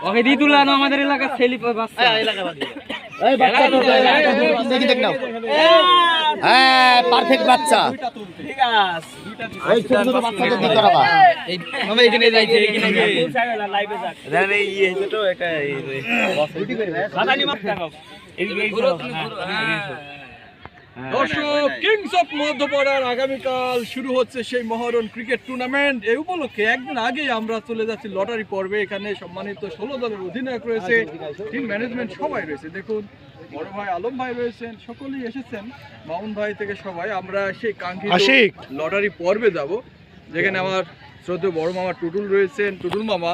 ওকে দি তুলানো আমাদের এলাকার ছেলে বাচ্চা এই বাচ্চা তো দেখি দেখ নাও হ্যাঁ পারফেক্ট বাচ্চা ঠিক আছে এই ছোট ছোট বাচ্চাদের দি করাবা এই আমরা এখানে যাইতে এখানে লাইভে যাক জানে এই ছোট একটা এই সাদানি মাছ দাও এই দর্শক কিংস অফ মধ্যপাড়ার আগামীকাল শুরু হচ্ছে সেই মহরণ ক্রিকেট টুর্নামেন্ট। এই উপলক্ষে একদিন আগেই আমরা চলে যাচ্ছি লটারি পর্বে। এখানে সম্মানিত 16 দলের অধিনায়ক রয়েছে, টিম ম্যানেজমেন্ট সবাই রয়েছে। দেখুন বড় ভাই আলম ভাই রয়েছেন, সকলেই এসেছেন, মামুন ভাই থেকে সবাই। আমরা সেই কাঙ্ক্ষিত লটারি পর্বে যাব, যেখানে আমার শ্রদ্ধেয় বড় মামা টুটুল রয়েছেন, টুটুল মামা,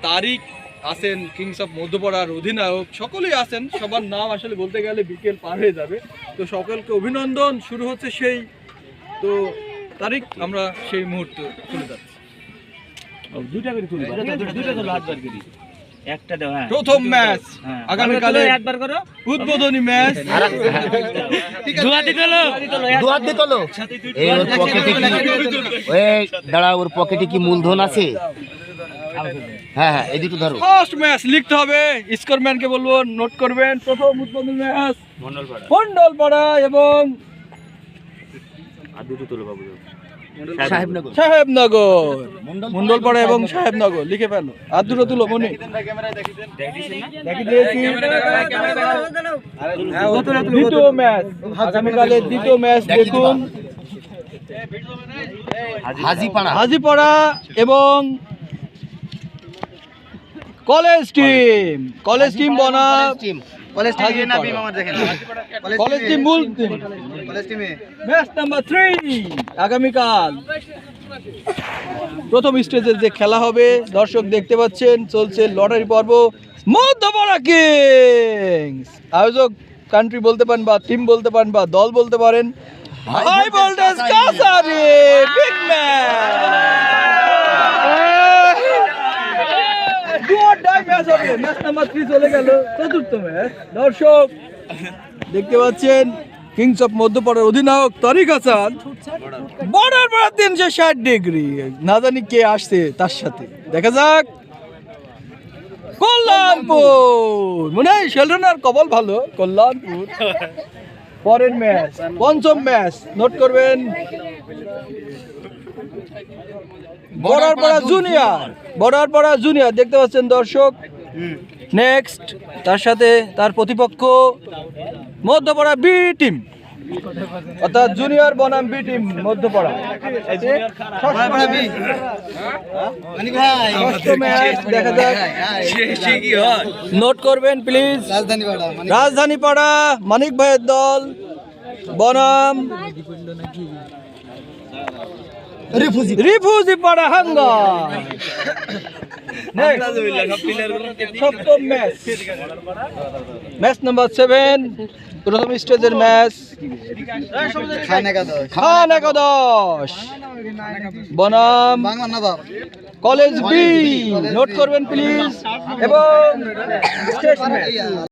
তারিক আছেন, কিংস অফ মধ্যপাড়ার অধিনায়ক, সকলেই আছেন। সবার নাম আসলে বলতে গেলে বিকেল পার হয়ে যাবে। তো সকলকে অভিনন্দন। শুরু হচ্ছে সেই তো তারিখ, আমরা সেই মুহূর্তে চলে যাচ্ছি। দুইটা করে তুলবা, দুইটা করে হাতবার করি, একটা দাও। হ্যাঁ প্রথম ম্যাচ আগামীকালে একবার করো, উদ্বোধনী ম্যাচ। দুয়াতে তোলো, দুয়াতে তোলো। এই ওর পকেটে কি এই দাঁড়া, ওর পকেটে কি মূলধন আছে? হ্যাঁ হ্যাঁ এই দুটো ধরো। ফার্স্ট ম্যাচ লিখতে হবে, স্কোরম্যানকে বলবো নোট করবেন। প্রথম উদ্বোধনী ম্যাচ মন্ডলপাড়া এবং সাহেবনগর। মন্ডলপাড়া এবং সাহেবনগর লিখে ফেলো, আর দুটো তুলো মনে। দ্বিতীয় ম্যাচ আগামীকালের দ্বিতীয় ম্যাচ দেখুন, হাজিপাড়া এবং কলেজ টিম বনাম কলেজ টিম মূল টিম। ম্যাচ নাম্বার 3 আগামীকাল প্রথম স্টেজের যে খেলা হবে, দর্শক দেখতে পাচ্ছেন চলছে লটারি পর্ব। মধ্যপাড়া কিংস আয়োজক কান্ট্রি বলতে পারেন, বা টিম বলতে পারেন, বা দল বলতে পারেন। হাই ভোল্টেজ কাসারি বিগ ম্যাচ নাম্বার 3 চলে গেল, চতুর্থ ম্যাচ। দর্শক দেখতে পাচ্ছেন কিংস অফ মধ্যপাড়ার অধিনায়ক তারিক হাসান, বর্ডার পাড়া 360 ডিগ্রি। না জানি কে আসছে তার সাথে, দেখা যাক। কল্যাণপুর, মনে হয় শেলডনার কবল ভালো, কল্যাণপুর। পরের ম্যাচ পঞ্চম ম্যাচ নোট করবেন, বর্ডারপাড়া জুনিয়র দেখতে পাচ্ছেন দর্শক। নেক্সট তার সাথে তার প্রতিপক্ষ মধ্যপাড়া বি টিম, অর্থাৎ জুনিয়র বনাম বি টিম মধ্যপাড়া। দেখা যাক, নোট করবেন প্লিজ। রাজধানী পাড়া মানিক ভাইয়ের দল বনাম রিফুজি পাড়া হাঙ্গা। সপ্তম ম্যাচ নাম্বার 7 প্রথম স্টেজের ম্যাচ, খান একাদশ বনাম কলেজ বি। নোট করবেন প্লিজ। এবং